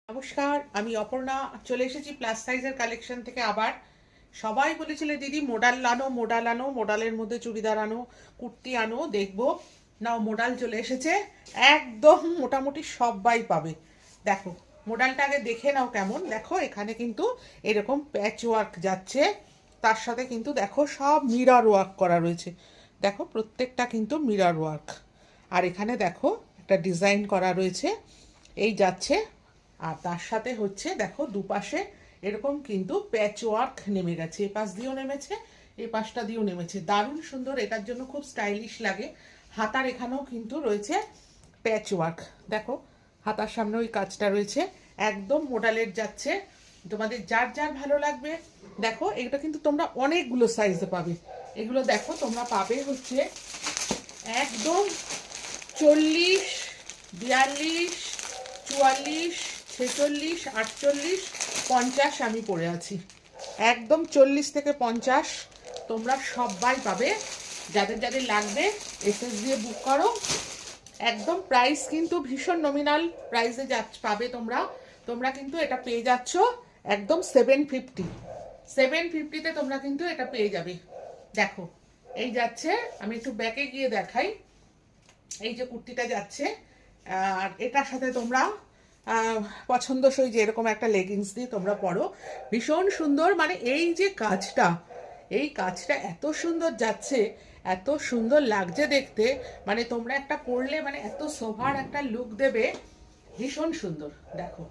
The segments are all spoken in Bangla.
নমস্কার, আমি অপর্ণা চলে এসেছি প্লাস সাইজের কালেকশন থেকে আবার। সবাই বলেছিলে দিদি মোডাল আনো, মোডাল আনো, মোডালের মধ্যে চুড়িদার আনো, কুর্তি আনো, দেখবো। নাও মোডাল চলে এসেছে। একদম মোটামুটি সবাই পাবে। দেখো মোডালটা আগে দেখে নাও কেমন। দেখো এখানে কিন্তু এরকম প্যাচ ওয়ার্ক যাচ্ছে, তার সাথে কিন্তু দেখো সব মিরর ওয়ার্ক করা রয়েছে। দেখো প্রত্যেকটা কিন্তু মিরর ওয়ার্ক। আর এখানে দেখো একটা ডিজাইন করা রয়েছে, এই যাচ্ছে। আর তার সাথে হচ্ছে দেখো দুপাশে এরকম কিন্তু প্যাচ ওয়ার্ক নেমে গেছে, এ পাশ দিয়েও নেমেছে, এই পাশটা দিয়েও নেমেছে। দারুণ সুন্দর, এটার জন্য খুব স্টাইলিশ লাগে। হাতার এখানেও কিন্তু রয়েছে প্যাচ ওয়ার্ক। দেখো হাতার সামনে ওই কাজটা রয়েছে, একদম মোডালের যাচ্ছে। তোমাদের যার যার ভালো লাগবে। দেখো এটা কিন্তু তোমরা অনেকগুলো সাইজে পাবে। এগুলো দেখো তোমরা পাবে হচ্ছে একদম 40, 42, 44, 46, 48, 50 আমি পরে আছি। একদম 40 থেকে 50 তোমরা সবাই পাবে। যাদের যাদের লাগবে এসএস দিয়ে বুক করো। একদম প্রাইস কিন্তু ভীষণ নমিনাল প্রাইসে পাবে তোমরা। তোমরা কিন্তু এটা পেয়ে যাচ্ছ একদম 750। 750-তে তোমরা কিন্তু এটা পেয়ে যাবে। দেখো এই যাচ্ছে, আমি একটু ব্যাকে গিয়ে দেখাই। এই যে কুর্তিটা যাচ্ছে, আর এটার সাথে তোমরা পছন্দসই যে এরকম একটা লেগিংস দিয়ে তোমরা পরো, ভীষণ সুন্দর। মানে এই যে কাজটা, এই কাজটা এত সুন্দর যাচ্ছে, এত সুন্দর লাগছে দেখতে। মানে তোমরা একটা পরলে মানে এত সোভার একটা লুক দেবে, ভীষণ সুন্দর। দেখো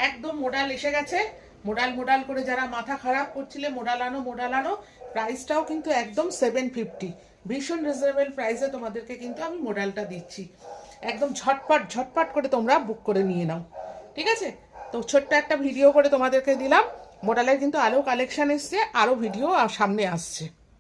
একদম মোডাল এসে গেছে। মোডাল মোডাল করে যারা মাথা খারাপ করছিলে মোডাল আনো মোডাল আনো, প্রাইসটাও কিন্তু একদম 750। ভীষণ রিজনেবল প্রাইসে তোমাদেরকে কিন্তু আমি মোডালটা দিচ্ছি। একদম ঝটপট ঝটপট করে তোমরা বুক করে নিয়ে নাও, ঠিক আছে? তো ছোট্ট একটা ভিডিও করে তোমাদেরকে দিলাম। মোডালের কিন্তু আরও কালেকশন এসছে, আরও ভিডিও সামনে আসছে।